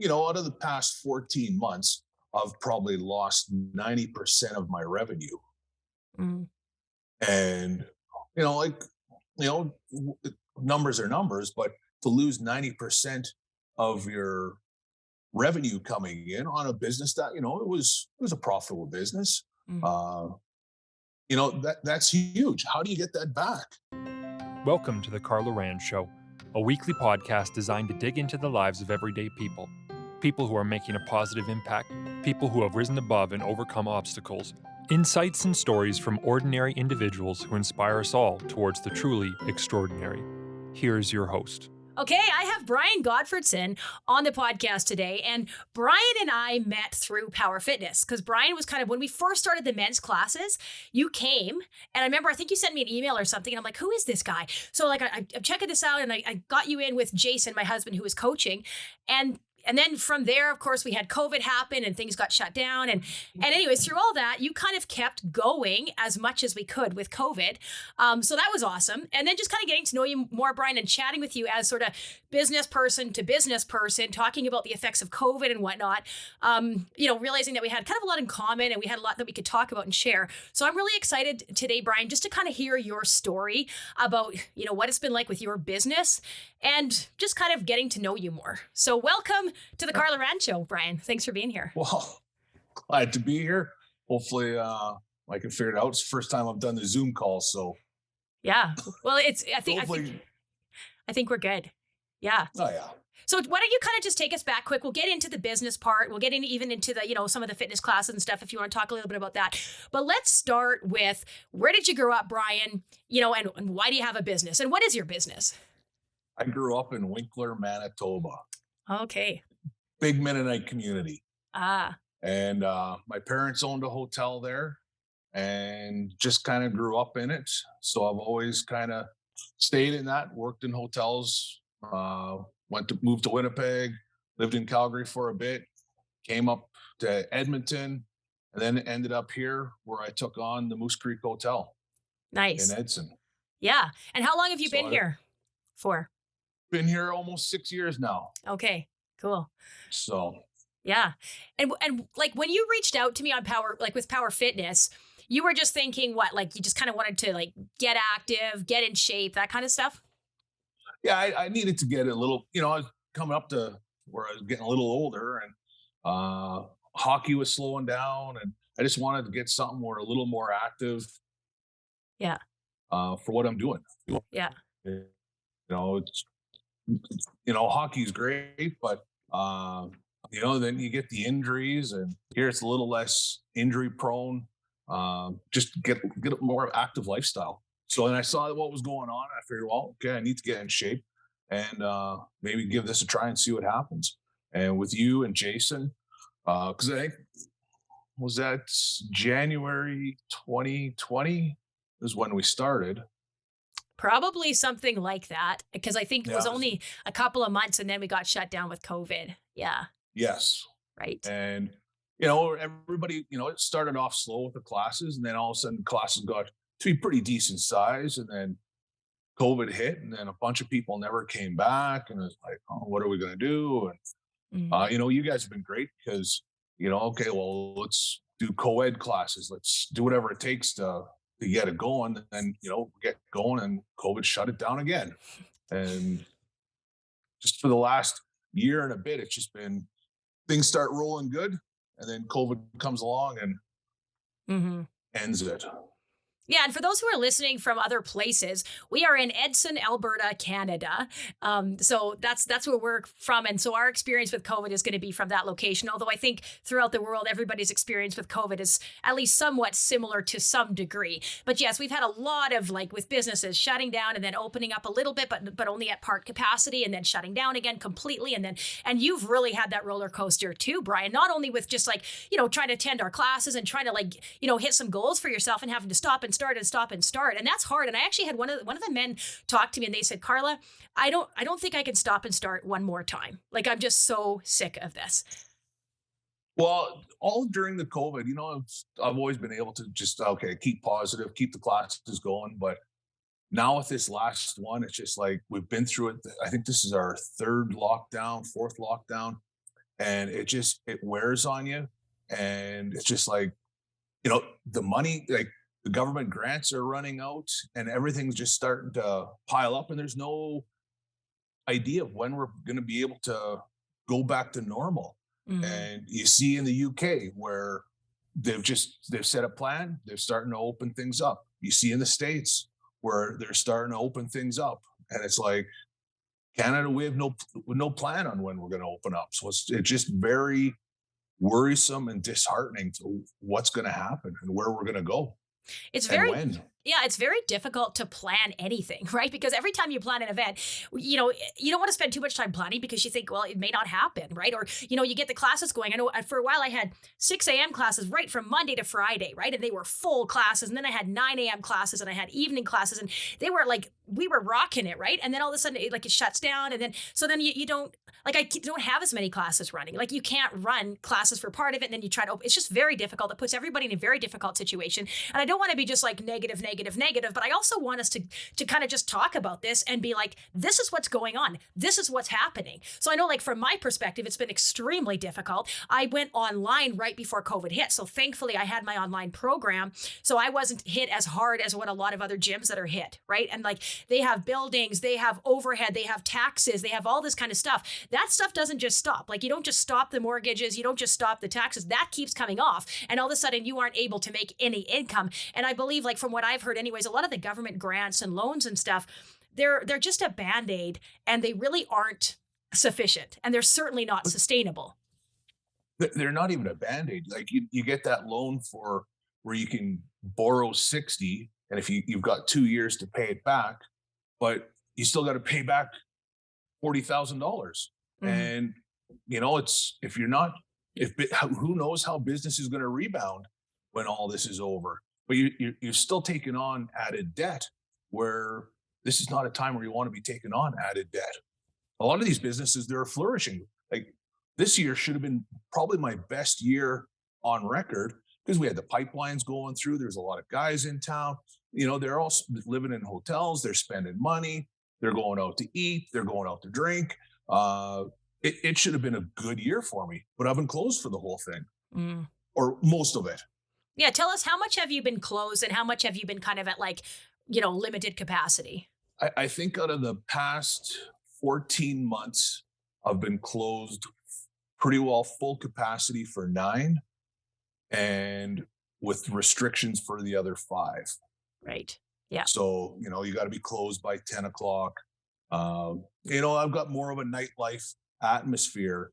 out of the past 14 months, I've probably lost 90% of my revenue. Mm. And, you know, like, you know, numbers are numbers, but to lose 90% of your revenue coming in on a business that, it was a profitable business. Mm. Uh, that's huge. How do you get that back? Welcome to the Carla Rand Show, a weekly podcast designed to dig into the lives of everyday people. People who are making a positive impact, people who have risen above and overcome obstacles. Insights and stories from ordinary individuals who inspire us all towards the truly extraordinary. Here's your host. Okay, I have Bryon Gottfredson on the podcast today, and Bryon and I met through Power Fitness because Bryon was kind of, when we first started the men's classes, you came, and I remember, I think you sent me an email or something, and I'm like, who is this guy? So like, I'm checking this out, and I got you in with Jason, my husband, who was coaching, and then from there, of course, we had COVID happen and things got shut down. And anyways, through all that, you kind of kept going as much as we could with COVID. So that was awesome. And then just kind of getting to know you more, Bryon, and chatting with you as sort of business person to business person, talking about the effects of COVID and whatnot, realizing that we had kind of a lot in common and we had a lot that we could talk about and share. So I'm really excited today, Bryon, just to kind of hear your story about, what it's been like with your business and just kind of getting to know you more. So welcome to the Carla Rand Show, Bryon. Thanks for being here. Well, glad to be here. Hopefully, I can figure it out. It's the first time I've done the Zoom call, so yeah. Well, I think we're good. Yeah. Oh yeah. So why don't you kind of just take us back quick? We'll get into the business part. We'll get even into the, some of the fitness classes and stuff if you want to talk a little bit about that. But let's start with, where did you grow up, Bryon? And why do you have a business? And what is your business? I grew up in Winkler, Manitoba. Okay. Big Mennonite community. Ah. And my parents owned a hotel there and just kind of grew up in it. So I've always kind of stayed in that, worked in hotels, moved to Winnipeg, lived in Calgary for a bit, came up to Edmonton, and then ended up here where I took on the Moose Creek Hotel. Nice. In Edson. Yeah. And how long have you been here for? Been here almost 6 years now. Okay, cool. So yeah. And like when you reached out to me on with Power Fitness, you were just thinking what, like you just kind of wanted to like get active, get in shape, that kind of stuff? Yeah, I needed to get a little, I was coming up to where I was getting a little older and hockey was slowing down and I just wanted to get something where a little more active. Yeah. For what I'm doing. Yeah. Hockey's great, but then you get the injuries, and here it's a little less injury prone. Just get a more active lifestyle. So then I saw what was going on. I figured, well, okay, I need to get in shape and maybe give this a try and see what happens. And with you and Jason, because I think was that January 2020 is when we started. Probably something like that, because I think it was only a couple of months and then we got shut down with COVID. Yeah. Yes. Right. And, everybody, it started off slow with the classes and then all of a sudden classes got to be pretty decent size. And then COVID hit and then a bunch of people never came back. And it's like, oh, what are we going to do? And, you guys have been great because, okay, well, let's do co-ed classes. Let's do whatever it takes to get it going, and get going, and COVID shut it down again. And just for the last year and a bit, it's just been things start rolling good, and then COVID comes along and ends it. Yeah, and for those who are listening from other places, we are in Edson, Alberta, Canada. So that's where we're from. And so our experience with COVID is going to be from that location. Although I think throughout the world, everybody's experience with COVID is at least somewhat similar to some degree. But yes, we've had a lot of with businesses shutting down and then opening up a little bit, but only at part capacity, and then shutting down again completely. And you've really had that roller coaster too, Bryon, not only with just trying to attend our classes and trying to hit some goals for yourself and having to stop and start. And that's hard. And I actually had one of the men talk to me and they said, Carla, I don't think I can stop and start one more time. Like, I'm just so sick of this. Well, all during the COVID, I've always been able to just, keep positive, keep the classes going. But now with this last one, it's just like we've been through it. I think this is our fourth lockdown. and it wears on you. And it's just like, the money, like the government grants are running out and everything's just starting to pile up, and there's no idea of when we're going to be able to go back to normal. Mhm. And you see in the UK where they've set a plan, they're starting to open things up. You see in the States where they're starting to open things up. And it's like Canada, we have no plan on when we're going to open up. So it's just very worrisome and disheartening to what's going to happen and where we're going to go It's and very when. yeah, it's very difficult to plan anything, right? Because every time you plan an event, you don't want to spend too much time planning because you think, well, it may not happen, right? Or, you get the classes going. I know for a while I had 6 a.m. classes right from Monday to Friday, right? And they were full classes. And then I had 9 a.m. classes and I had evening classes. And they were like, we were rocking it, right? And then all of a sudden, it shuts down. And then, so then you don't, like, don't have as many classes running. Like, you can't run classes for part of it. And then you try to, it's just very difficult. It puts everybody in a very difficult situation. And I don't want to be just like negative, negative, negative, but I also want us to kind of just talk about this and be like, this is what's going on. This is what's happening. So I know, like, from my perspective, it's been extremely difficult. I went online right before COVID hit. So thankfully I had my online program. So I wasn't hit as hard as what a lot of other gyms that are hit, right? And like, they have buildings, they have overhead, they have taxes, they have all this kind of stuff. That stuff doesn't just stop. Like, you don't just stop the mortgages, you don't just stop the taxes. That keeps coming off. And all of a sudden you aren't able to make any income. And I believe, like, from what I've heard anyways, a lot of the government grants and loans and stuff, they're just a band-aid, and they really aren't sufficient. And they're certainly not sustainable. They're not even a band-aid. Like, you get that loan for where you can borrow 60, and if you've got 2 years to pay it back, but you still got to pay back $40,000. Mhm. And it's if you're not if who knows how business is going to rebound when all this is over. But you're still taking on added debt, where this is not a time where you want to be taking on added debt. A lot of these businesses, they're flourishing. Like, this year should have been probably my best year on record because we had the pipelines going through. There's a lot of guys in town. They're all living in hotels. They're spending money. They're going out to eat. They're going out to drink. It should have been a good year for me, but I've been closed for the whole thing, Mm. or most of it. Yeah, tell us, how much have you been closed and how much have you been kind of at, like, limited capacity? I think out of the past 14 months, I've been closed pretty well full capacity for 9, and with restrictions for the other 5. Right. Yeah. So, you got to be closed by 10 o'clock. I've got more of a nightlife atmosphere.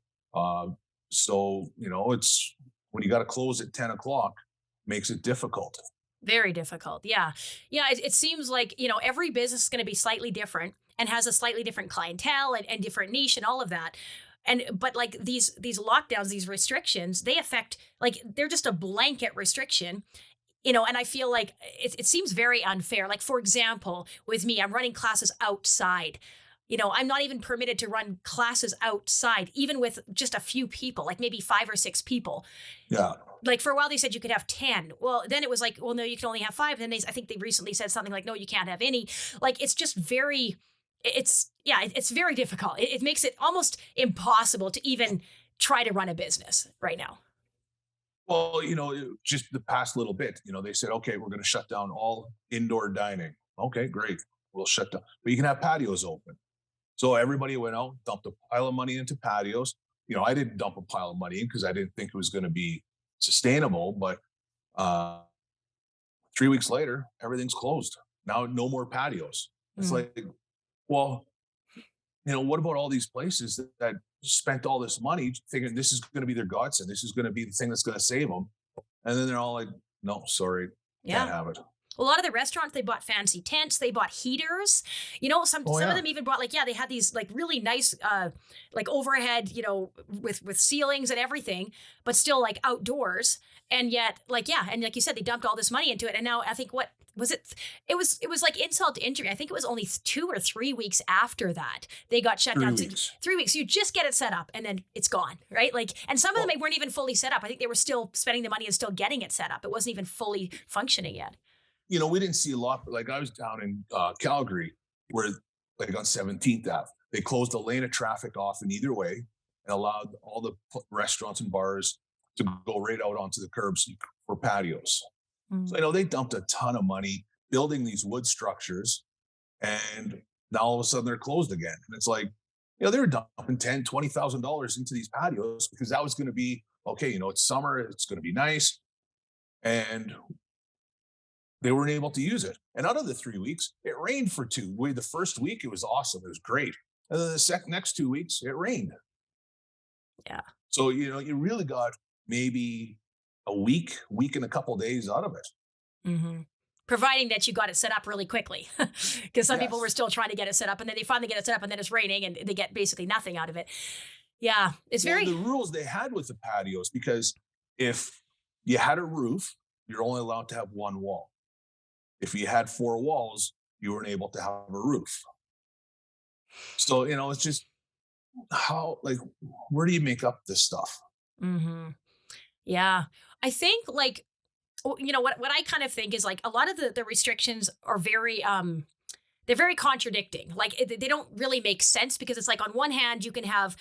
So, it's when you got to close at 10 o'clock, makes it difficult. Very difficult. Yeah. Yeah. It seems like, every business is going to be slightly different and has a slightly different clientele and different niche and all of that. But like, these lockdowns, these restrictions, they affect, like, they're just a blanket restriction. And I feel like it seems very unfair. Like, for example, with me, I'm running classes outside. I'm not even permitted to run classes outside, even with just a few people, like maybe 5 or 6 people. Yeah. Like, for a while they said you could have 10. Well, then it was like, well, no, you can only have 5. And then I think they recently said something like, no, you can't have any. Like, it's just very, it's very difficult. It makes it almost impossible to even try to run a business right now. Well, just the past little bit, they said, okay, we're going to shut down all indoor dining. Okay, great. We'll shut down, but you can have patios open. So everybody went out, dumped a pile of money into patios. I didn't dump a pile of money in because I didn't think it was going to be sustainable. But 3 weeks later, everything's closed. Now, no more patios. It's Mm. like, well, what about all these places that spent all this money thinking this is going to be their godsend? This is going to be the thing that's going to save them. And then they're all like, no, sorry, can't Yeah. have it. A lot of the restaurants, they bought fancy tents, they bought heaters. Some Oh, some of yeah. them even bought, like, yeah, they had these like really nice like overhead, with ceilings and everything, but still like outdoors. And yet, like, yeah, and like you said, they dumped all this money into it. And now I think, what was it? It was like insult to injury. I think it was only 2 or 3 weeks after that they got shut 3 down. So weeks. 3 weeks, you just get it set up and then it's gone, right? Like, and some of them, Well, they weren't even fully set up. I think they were still spending the money and still getting it set up. It wasn't even fully functioning yet. we didn't see a lot, but like I was down in Calgary where, like, on 17th Ave, they closed a lane of traffic off in either way. and allowed all the restaurants and bars to go right out onto the curbs for patios. So, Mm. they dumped a ton of money building these wood structures, and now all of a sudden they're closed again. And it's like, they were dumping $10,000, $20,000 into these patios because that was going to be okay. It's summer, it's going to be nice. And they weren't able to use it. And out of the 3 weeks, it rained for two. The first week, it was awesome. It was great. And then the next 2 weeks, it rained. Yeah. So, you really got maybe a week and a couple of days out of it. Hmm. Providing that you got it set up really quickly, because some people were Yes. still trying to get it set up, and then they finally get it set up, and then it's raining, and they get basically nothing out of it. Yeah, it's Well, very. the rules they had with the patios, because if you had a roof, you're only allowed to have one wall. If you had four walls, you weren't able to have a roof. So, it's just how, like, where do you make up this stuff? Hmm. Yeah, I think like what I kind of think is like a lot of the restrictions are very they're very contradicting. Like they don't really make sense because it's like on one hand you can have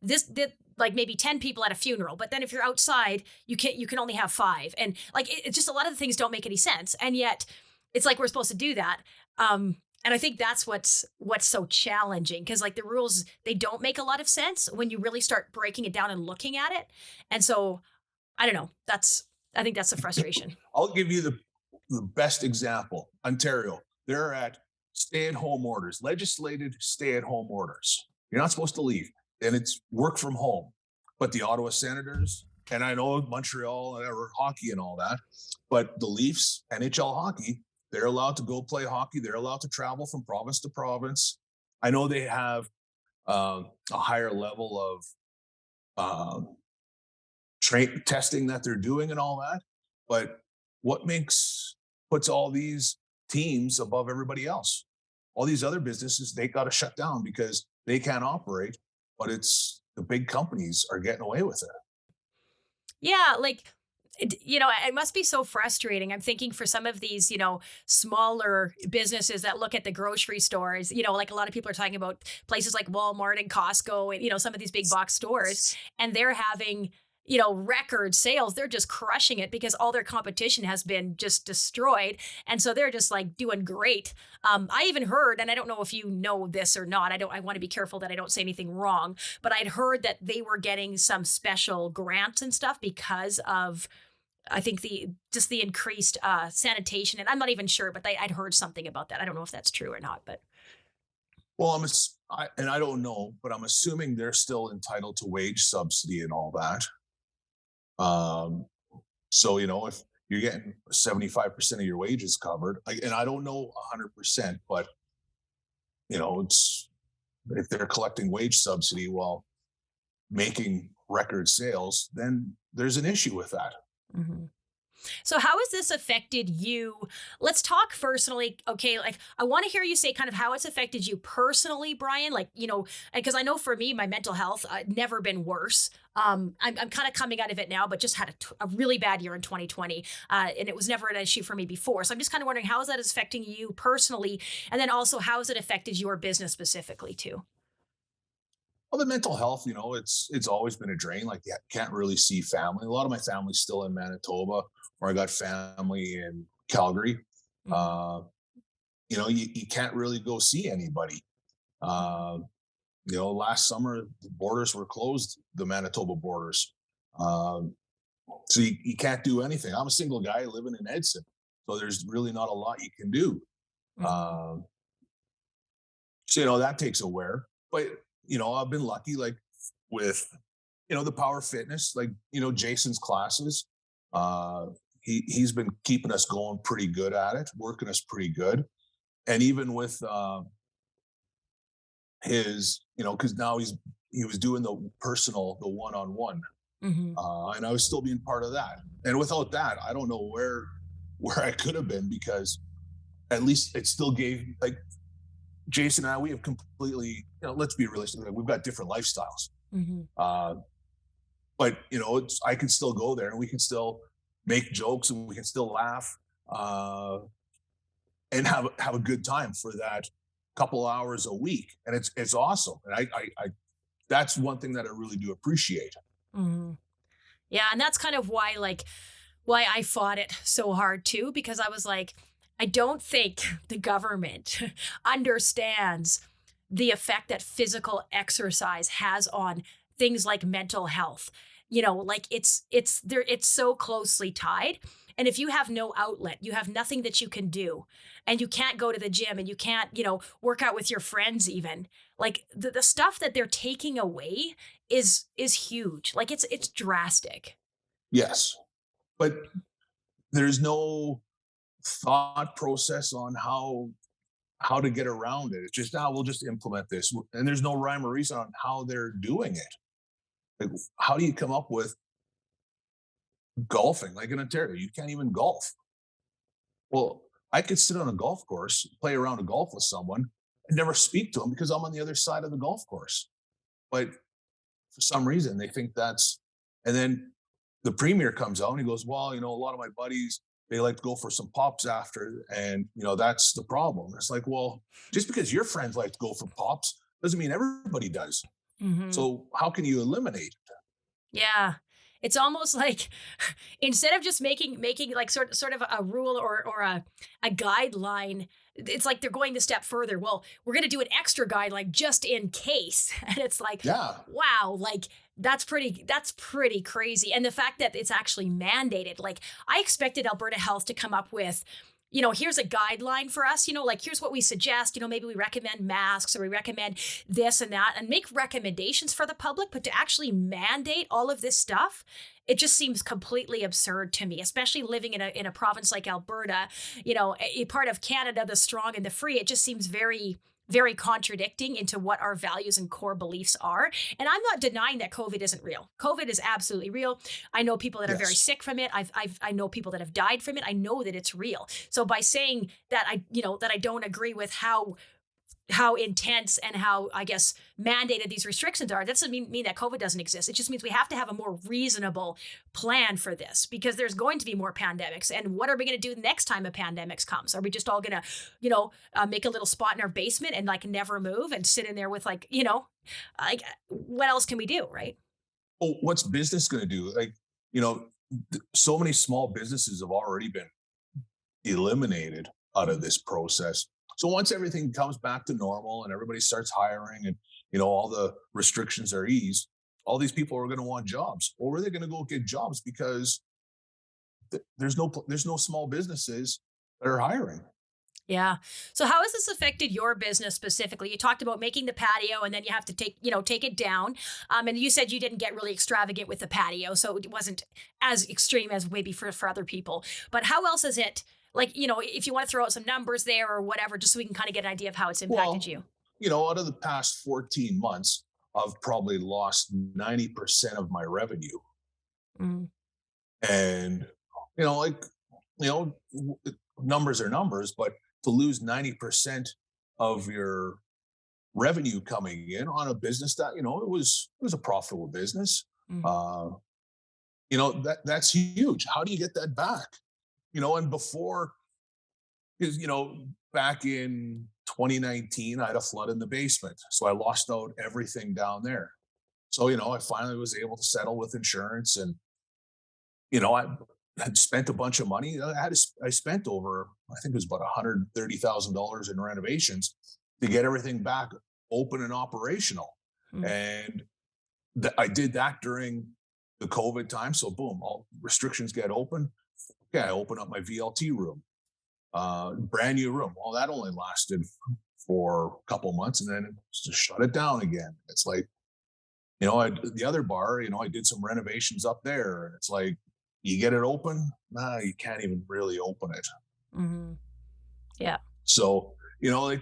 this like maybe 10 people at a funeral, but then if you're outside you can only have five, and like it's just a lot of the things don't make any sense, and yet it's like we're supposed to do that. And I think that's what's so challenging, because like the rules, they don't make a lot of sense when you really start breaking it down and looking at it. And so I don't know. I think that's the frustration. I'll give you the best example. Ontario, they're at stay-at-home orders, legislated stay-at-home orders. You're not supposed to leave, and it's work from home. But the Ottawa Senators, and I know Montreal or hockey and all that, but the Leafs, NHL hockey, they're allowed to go play hockey. They're allowed to travel from province to province. I know they have a higher level of testing that they're doing and all that. But what puts all these teams above everybody else? All these other businesses, they got to shut down because they can't operate, but it's the big companies are getting away with it. Yeah, like it must be so frustrating. I'm thinking for some of these, smaller businesses that look at the grocery stores, like a lot of people are talking about places like Walmart and Costco and, some of these big box stores, and they're having, record sales. They're just crushing it because all their competition has been just destroyed. And so they're just like doing great. I even heard, and I don't know if you know this or not, I want to be careful that I don't say anything wrong, but I'd heard that they were getting some special grants and stuff because of, I think the increased sanitation, and I'm not even sure, but I'd heard something about that. I don't know if that's true or not, but Well, and I don't know, but I'm assuming they're still entitled to wage subsidy and all that. Um, so, if you're getting 75% of your wages covered, and I don't know 100%, but it's if they're collecting wage subsidy while making record sales, then there's an issue with that. mhm. So how has this affected you? Let's talk personally. Okay, like I want to hear you say kind of how it's affected you personally, Bryon. Like, because I know for me, my mental health never been worse. I'm kind of coming out of it now, but just had a really bad year in 2020, and it was never an issue for me before. So I'm just kind of wondering how is that affecting you personally, and then also how has it affected your business specifically too? Well, the mental health, it's always been a drain. Like, you can't really see family. A lot of my family's still in Manitoba, or I got family in Calgary. Mhm. Uh, you can't really go see anybody. Uh, last summer the borders were closed, the Manitoba borders. Um, so you can't do anything. I'm a single guy living in Edson, so there's really not a lot you can do. Mhm. Um, so that takes a wear. But I've been lucky, like with the power fitness, like Jason's classes. Uh, he's been keeping us going pretty good at it, working us pretty good, and even with his, because now he was doing the personal, the one on one, Mhm. and I was still being part of that. And without that, I don't know where I could have been, because at least it still gave, like, Jason and I, we have completely, let's be realistic, like, we've got different lifestyles. Mhm. Uh, but I can still go there and we can still make jokes and we can still laugh, uh, and have a good time for that couple hours a week, and it's awesome. And I that's one thing that I really do appreciate. Mhm. Yeah, and that's kind of why why I fought it so hard too, because I was like, I don't think the government understands the effect that physical exercise has on things like mental health. Like it's so closely tied. And if you have no outlet, you have nothing that you can do, and you can't go to the gym and you can't, work out with your friends even. Like the stuff that they're taking away is huge. Like it's drastic. Yes, but there's no thought process on how to get around it. It's just now we'll just implement this, and there's no rhyme or reason on how they're doing it. Like, how do you come up with golfing? Like in Ontario, you can't even golf. Well, I could sit on a golf course, play around a golf with someone, and never speak to them because I'm on the other side of the golf course. But for some reason, they think that's, and then the premier comes out and he goes, well, a lot of my buddies, they like to go for some pops after, and that's the problem. It's like, well, just because your friends like to go for pops doesn't mean everybody does. Hmm. So how can you eliminate? Yeah. It's almost like instead of just making like sort of a rule or a guideline, it's like they're going the step further. Well, we're going to do an extra guideline just in case. And it's like, Yeah. wow, like that's pretty crazy. And the fact that it's actually mandated, like I expected Alberta Health to come up with, here's a guideline for us, like here's what we suggest, maybe we recommend masks or we recommend this and that and make recommendations for the public, but to actually mandate all of this stuff, it just seems completely absurd to me, especially living in a province like Alberta, a part of Canada, the strong and the free. It just seems very, very contradicting into what our values and core beliefs are. And I'm not denying that COVID isn't real. COVID is absolutely real. I know people that are very Yes. sick from it. I know people that have died from it. I know that it's real. So by saying that that I don't agree with how intense and how, I guess, mandated these restrictions are, that doesn't mean that COVID doesn't exist. It just means we have to have a more reasonable plan for this, because there's going to be more pandemics. And what are we going to do next time a pandemic comes? Are we just all going to, make a little spot in our basement and like never move and sit in there with like, like what else can we do? Right. Oh, what's business going to do? Like, so many small businesses have already been eliminated out of this process. So once everything comes back to normal and everybody starts hiring and all the restrictions are eased, all these people are going to want jobs. Or where are they going to go get jobs? Because there's no small businesses that are hiring. Yeah. So how has this affected your business specifically? You talked about making the patio and then you have to take it down. And you said you didn't get really extravagant with the patio, so it wasn't as extreme as maybe for other people. But how else is it, like, if you want to throw out some numbers there or whatever, just so we can kind of get an idea of how it's impacted Well, you. out of the past 14 months, I've probably lost 90% of my revenue. Mm. And, like, numbers are numbers, but to lose 90% of your revenue coming in on a business that, it was a profitable business. Mm. Uh, that's huge. How do you get that back? And before, because, back in 2019, I had a flood in the basement. So I lost out everything down there. So, I finally was able to settle with insurance, and, I had spent a bunch of money. I spent over, I think it was about $130,000 in renovations to get everything back open and operational. Mm. And I did that during the COVID time. So boom, all restrictions get open. Okay, I open up my VLT room, brand new room. Well, that only lasted for a couple months, and then just shut it down again. It's like, the other bar, I did some renovations up there, and it's like, you get it open, you can't even really open it. Mm-hmm. Yeah. So, like,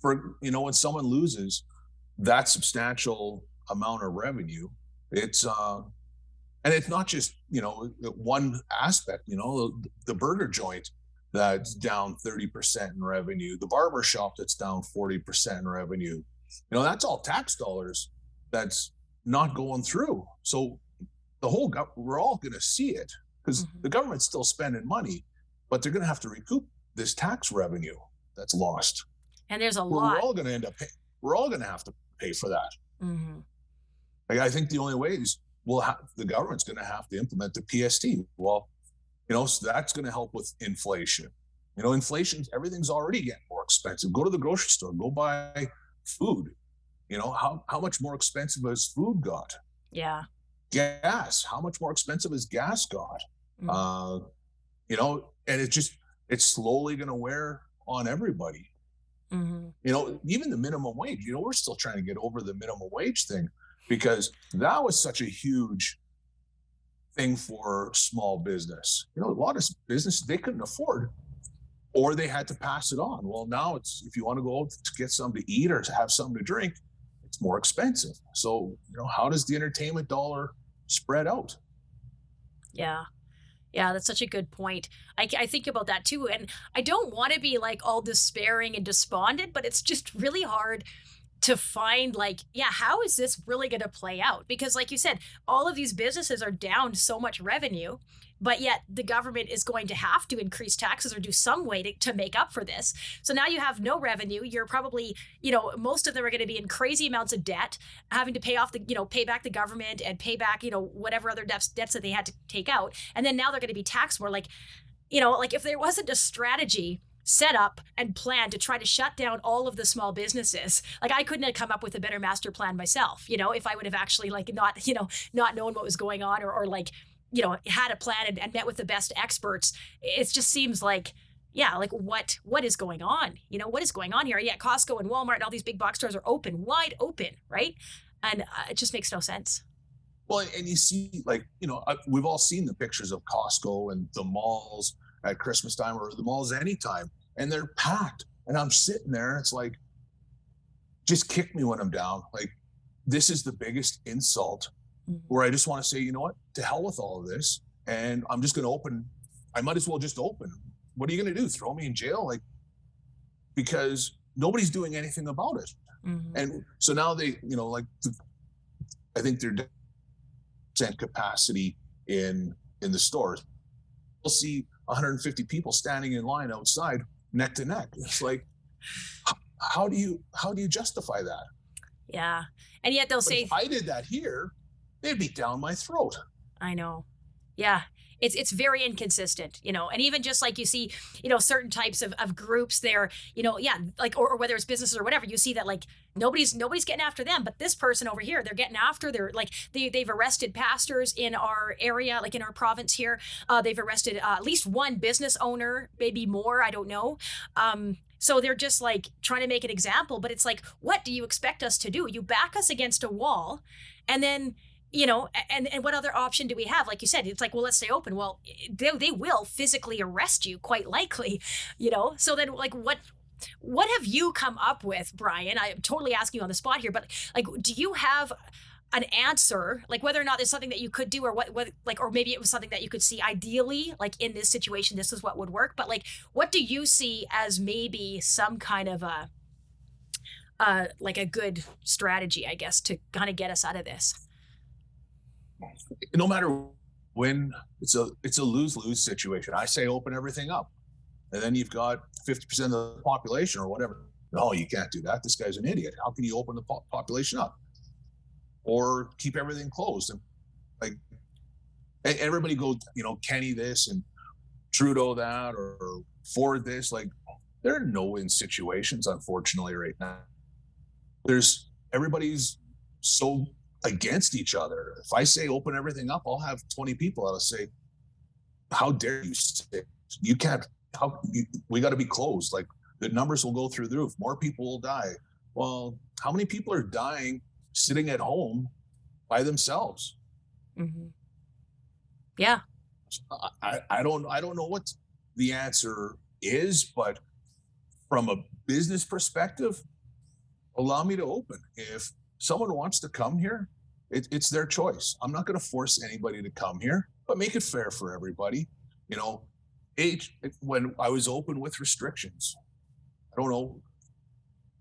for, when someone loses that substantial amount of revenue, it's, and it's not just, one aspect, the burger joint that's down 30% in revenue, the barber shop that's down 40% in revenue, that's all tax dollars that's not going through. So we're all going to see it, because the government's still spending money, but they're going to have to recoup this tax revenue that's lost. And there's a We're lot. all going to end up we're all going to have to pay for that. Mm-hmm. Like, I think the only way is the government's going to have to implement the PST. Well, so that's going to help with inflation. Everything's already getting more expensive. Go to the grocery store, go buy food. How much more expensive has food got? Yeah. Gas, how much more expensive has gas got? And it's slowly going to wear on everybody. Even the minimum wage, we're still trying to get over the minimum wage thing, because that was such a huge thing for small business. A lot of business, they couldn't afford, or they had to pass it on. Well, now it's, if you want to go out to get something to eat or to have something to drink, it's more expensive. So, how does the entertainment dollar spread out? Yeah. Yeah, that's such a good point. I think about that too. And I don't want to be like all despairing and despondent, but it's just really hard to find, like, yeah, how is this really going to play out? Because like you said, all of these businesses are down so much revenue, but yet the government is going to have to increase taxes or do some way to make up for this. So now you have no revenue. You're probably, most of them are going to be in crazy amounts of debt, having to pay off pay back the government and pay back, whatever other debts that they had to take out. And then now they're going to be taxed more. Like if there wasn't a strategy set up and plan to try to shut down all of the small businesses, like I couldn't have come up with a better master plan myself, if I would have actually not known what was going on, or had a plan and met with the best experts. It just seems like, yeah, like what is going on? What is going on here? Yeah, Costco and Walmart and all these big box stores are wide open, right? And it just makes no sense. Well, and you see, we've all seen the pictures of Costco and the malls at Christmas time, or the malls anytime, and they're packed. And I'm sitting there, it's like, just kick me when I'm down. Like, this is the biggest insult, where I just want to say, you know what, to hell with all of this. And I'm just going to open. I might as well just open. What are you going to do? Throw me in jail? Because nobody's doing anything about it. And so now they, I think they're 10% capacity in the stores. We'll see 150 people standing in line outside neck to neck. It's like, how do you justify that? Yeah. And yet they'll say, if I did that here, they'd be down my throat. I know. Yeah. It's very inconsistent, and even just like you see, certain types of groups there, or whether it's businesses or whatever, you see that like nobody's getting after them, but this person over here, they're getting after. They're like, they've arrested pastors in our area, like in our province here. They've arrested at least one business owner, maybe more, I don't know. So they're just like trying to make an example, but it's like, what do you expect us to do? You back us against a wall, and then and what other option do we have? Like you said, it's like, well, let's stay open. Well, they will physically arrest you, quite likely, So then, like, what have you come up with, Bryon? I'm totally asking you on the spot here, but like, do you have an answer, like whether or not there's something that you could do, or what or maybe it was something that you could see ideally, like in this situation, this is what would work. But like, what do you see as maybe some kind of like a good strategy, I guess, to kind of get us out of this? No matter when, it's a lose-lose situation. I say open everything up, and then you've got 50% of the population or whatever. No, you can't do that. This guy's an idiot. How can you open the population up? Or keep everything closed? And like, everybody goes, Kenny this and Trudeau that, or Ford this. Like, there are no-win situations, unfortunately, right now. Everybody's so against each other. If I say open everything up, I'll have 20 people that'll say, how dare you say, you can't, we got to be closed. Like, the numbers will go through the roof. More people will die. Well, how many people are dying sitting at home by themselves? Yeah. I don't know what the answer is, but from a business perspective, allow me to open. If someone wants to come here, it's their choice. I'm not going to force anybody to come here, but make it fair for everybody. When I was open with restrictions, I don't know,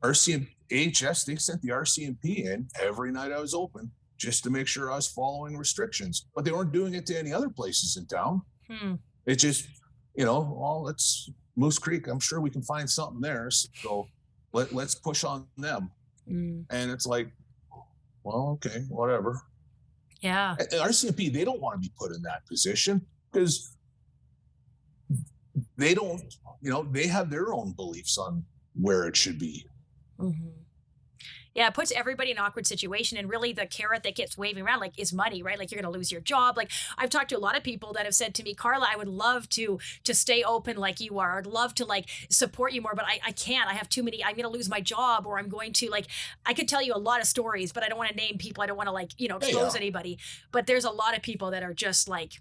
AHS, they sent the RCMP in every night I was open just to make sure I was following restrictions, but they weren't doing it to any other places in town. It just, let's Moose Creek. I'm sure we can find something there. So let's push on them. And it's like, well, okay, whatever. Yeah. And RCMP, they don't want to be put in that position because they don't, they have their own beliefs on where it should be. Mhm. Yeah, it puts everybody in an awkward situation. And really, the carrot that gets waving around, like, is money, right? Like, you're going to lose your job. Like, I've talked to a lot of people that have said to me, Carla, I would love to stay open like you are. I'd love to like support you more, but I can't. I have too many. I'm going to lose my job, or I'm going to like. I could tell you a lot of stories, but I don't want to name people. I don't want to like Yeah, expose anybody. But there's a lot of people that are just like,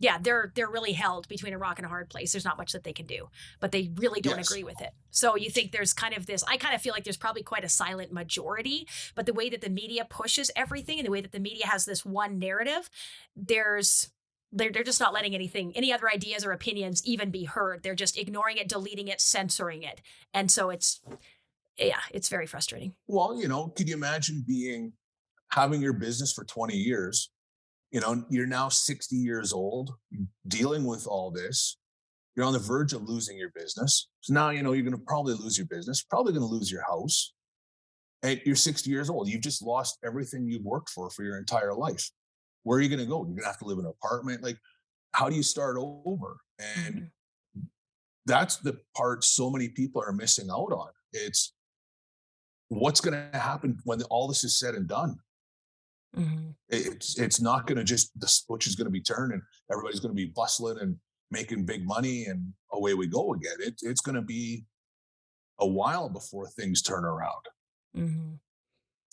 yeah, they're really held between a rock and a hard place. There's not much that they can do, but they really don't yes. agree with it. So you think there's kind of this, I kind of feel like there's probably quite a silent majority, but the way that the media pushes everything and the way that the media has this one narrative, there's they're just not letting any other ideas or opinions even be heard. They're just ignoring it, deleting it, censoring it. And so it's very frustrating. Well, could you imagine having your business for 20 years? You're now 60 years old, dealing with all this. You're on the verge of losing your business. So now, you're going to probably lose your business, probably going to lose your house. And you're 60 years old. You've just lost everything you've worked for your entire life. Where are you going to go? You're going to have to live in an apartment. Like, how do you start over? And Mhm. that's the part so many people are missing out on. It's what's going to happen when all this is said and done. Mhm. It's not going to just the switch is going to be turned and everybody's going to be bustling and making big money and away we go again. It's going to be a while before things turn around. Mhm.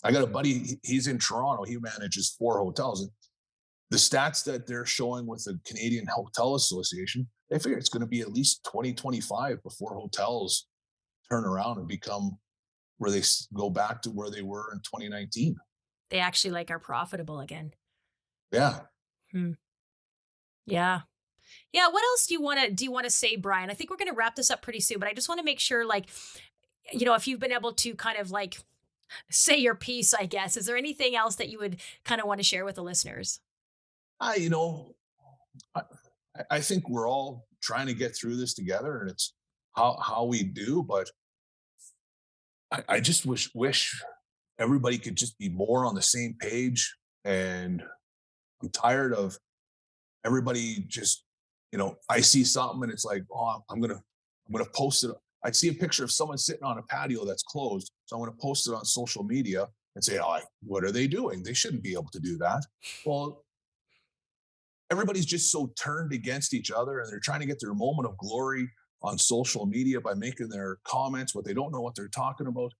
I got a buddy, he's in Toronto. He manages 4 hotels. And the stats that they're showing with the Canadian Hotel Association, they figure it's going to be at least 2025 before hotels turn around and become where they go back to where they were in 2019. They actually like are profitable again. Yeah. Hmm. Yeah. Yeah, what else do you want to say, Bryon? I think we're going to wrap this up pretty soon, but I just want to make sure like if you've been able to kind of like say your piece, I guess. Is there anything else that you would kind of want to share with the listeners? I, I, I think we're all trying to get through this together and it's how we do, but I just wish everybody could just be more on the same page. And I'm tired of everybody just, I see something and it's like, oh, I'm gonna post it. I see a picture of someone sitting on a patio that's closed. So I'm gonna post it on social media and say, oh, what are they doing? They shouldn't be able to do that. Well, everybody's just so turned against each other and they're trying to get their moment of glory on social media by making their comments, but they don't know what they're talking about.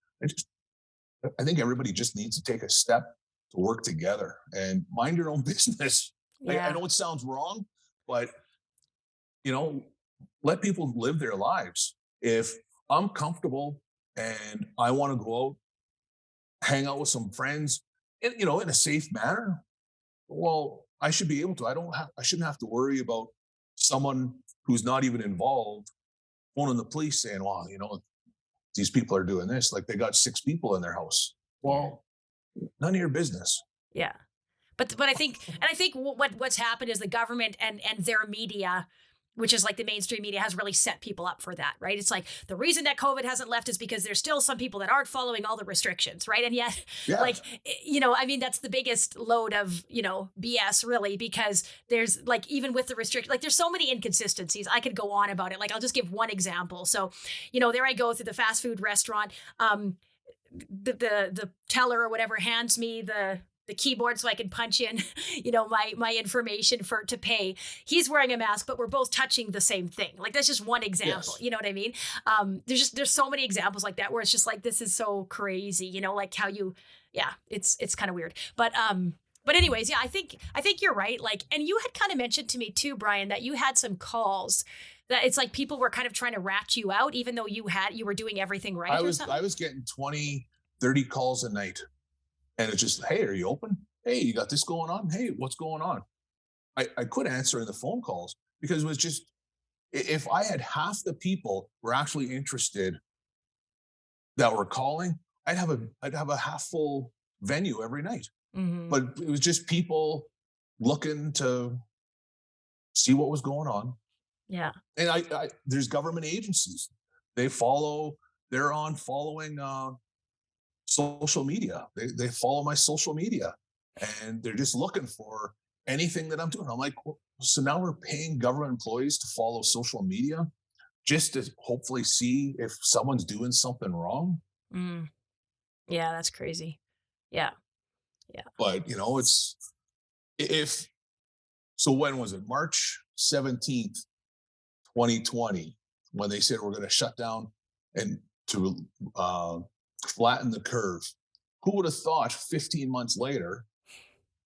I think everybody just needs to take a step to work together and mind your own business. I Yeah. know it sounds wrong, but you know, let people live their lives. If I'm comfortable and I want to go out, hang out with some friends, in a safe manner, well, I should be able to. I shouldn't have to worry about someone who's not even involved phoning the police saying, well, these people are doing this. Like they got 6 people in their house. Yeah. Well, none of your business. Yeah. But I think what's happened is the government and their media, which is like the mainstream media, has really set people up for that, right? It's like the reason that COVID hasn't left is because there's still some people that aren't following all the restrictions, right? And yet, Yeah. like I mean, that's the biggest load of BS, really, because there's like even with the restriction, like there's so many inconsistencies. I could go on about it. Like I'll just give one example. So, there I go through the fast food restaurant. The teller or whatever hands me the keyboard so I can punch in, my information to pay. He's wearing a mask, but we're both touching the same thing. Like that's just one example. Yes. You know what I mean? There's so many examples like that where it's just like this is so crazy. Like how yeah, it's kind of weird. But anyways, yeah, I think you're right. Like, and you had kind of mentioned to me too, Bryon, that you had some calls that it's like people were kind of trying to rat you out, even though you were doing everything right I or was something. I was getting 20, 30 calls a night. And it's just, hey, are you open? Hey, you got this going on? Hey, what's going on? I quit answering the phone calls because it was just if I had half the people were actually interested that were calling, I'd have a half full venue every night. Hmm. But it was just people looking to see what was going on. Yeah. And there's government agencies. They follow, they're on following social media. They follow my social media, and they're just looking for anything that I'm doing. I'm like, well, so now we're paying government employees to follow social media just to hopefully see if someone's doing something wrong. Mm. Yeah, that's crazy. Yeah. Yeah. But it's if so. When was it? March 17th, 2020, when they said we're going to shut down and to flatten the curve. Who would have thought 15 months later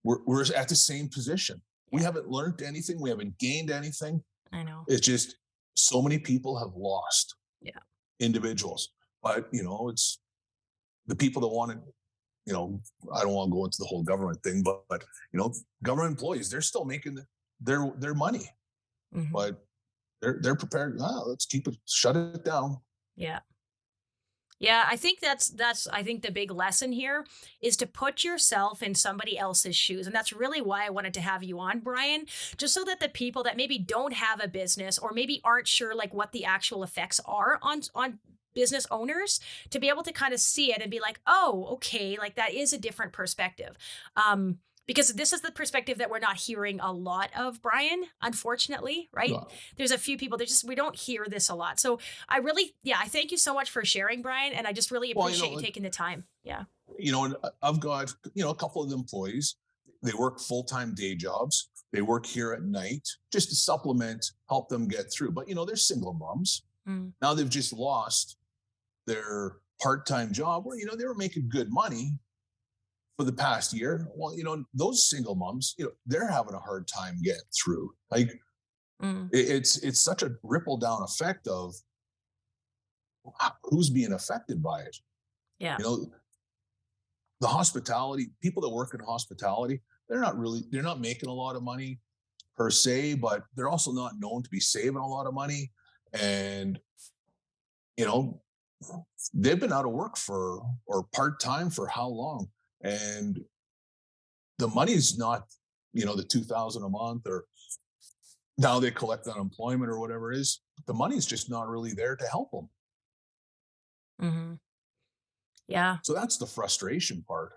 we're at the same position? We Yeah. haven't learned anything. We haven't gained anything. I know. It's just so many people have lost Yeah. individuals. But it's the people that want to. I don't want to go into the whole government thing, but government employees, they're still making their money, Mhm. but they're prepared. Let's shut it down. Yeah. Yeah, I think that's I think the big lesson here is to put yourself in somebody else's shoes. And that's really why I wanted to have you on, Bryon, just so that the people that maybe don't have a business or maybe aren't sure like what the actual effects are on business owners to be able to kind of see it and be like, "Oh, okay, like that is a different perspective." Because this is the perspective that we're not hearing a lot of, Bryon, unfortunately, right? Uh, There's a few people that we don't hear this a lot. So I thank you so much for sharing, Bryon. And I just really Well, appreciate you taking the time. Yeah. and I've got a couple of the employees. They work full-time day jobs. They work here at night just to supplement, help them get through. But they're single moms. Mm, Now they've just lost their part-time job where they were making good money for the past year. Well, those single moms, they're having a hard time getting through. Like mm, it's such a ripple down effect of who's being affected by it. yeah. The hospitality people that work in hospitality, they're not making a lot of money per se, but they're also not known to be saving a lot of money. And you know they've been out of work or part-time for how long, and the money's not the 2,000 a month, or now they collect unemployment or whatever it is. The money's just not really there to help them. Hmm. Yeah. So that's the frustration part.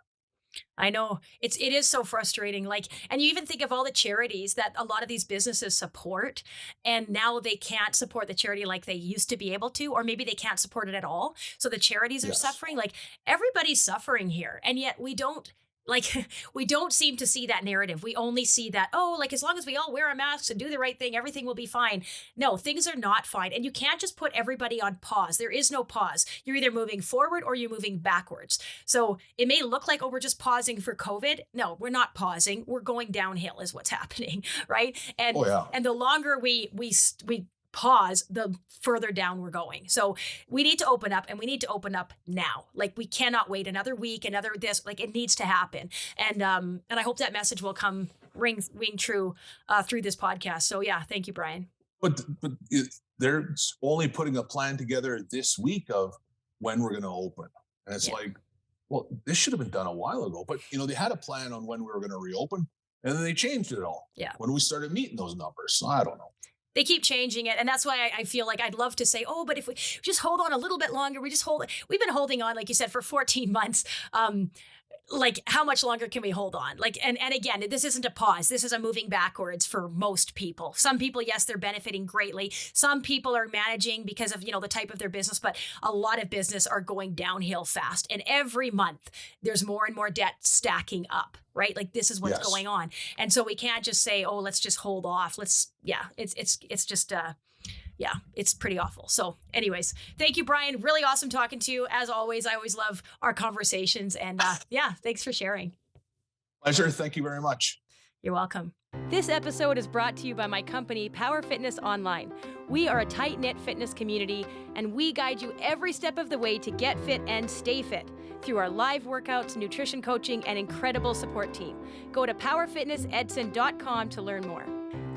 I know it is so frustrating. Like, and you even think of all the charities that a lot of these businesses support, and now they can't support the charity like they used to be able to, or maybe they can't support it at all. So the charities are Yes. suffering. Like everybody's suffering here, and yet we don't like we don't seem to see that narrative. We only see that, oh, like as long as we all wear our masks and do the right thing, everything will be fine. No, things are not fine, and you can't just put everybody on pause. There is no pause. You're either moving forward or you're moving backwards. So it may look like, oh, we're just pausing for COVID. No, we're not pausing. We're going downhill is what's happening, right? And Oh yeah. and the longer we pause, the further down we're going. So we need to open up, and we need to open up now. Like we cannot wait another week, another this. Like it needs to happen. And I hope that message will come ring true through this podcast. So yeah, thank you, Bryon. But they're only putting a plan together this week of when we're going to open, and it's Yeah. like, well, this should have been done a while ago. But they had a plan on when we were going to reopen, and then they changed it all. Yeah. When we started meeting those numbers, so I don't know. They keep changing it, and that's why I feel like I'd love to say, oh, but if we just hold on a little bit longer, we've been holding on, like you said, for 14 months. Like how much longer can we hold on? Like, and again, this isn't a pause. This is a moving backwards for most people. Some people, yes, they're benefiting greatly. Some people are managing because of, the type of their business, but a lot of business are going downhill fast. And every month there's more and more debt stacking up, right? Like this is what's Yes. going on. And so we can't just say, oh, let's just hold off. It's just, it's pretty awful. So anyways, thank you, Bryon. Really awesome talking to you. As always, I always love our conversations, and thanks for sharing. Pleasure. Thank you very much. You're welcome. This episode is brought to you by my company, Power Fitness Online. We are a tight-knit fitness community, and we guide you every step of the way to get fit and stay fit through our live workouts, nutrition coaching, and incredible support team. Go to powerfitnessedson.com to learn more.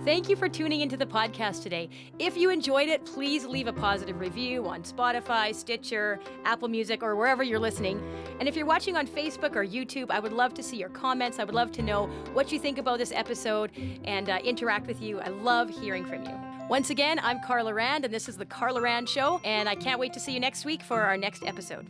Thank you for tuning into the podcast today. If you enjoyed it, please leave a positive review on Spotify, Stitcher, Apple Music, or wherever you're listening. And if you're watching on Facebook or YouTube, I would love to see your comments. I would love to know what you think about this episode and interact with you. I love hearing from you. Once again, I'm Carla Rand, and this is The Carla Rand Show, and I can't wait to see you next week for our next episode.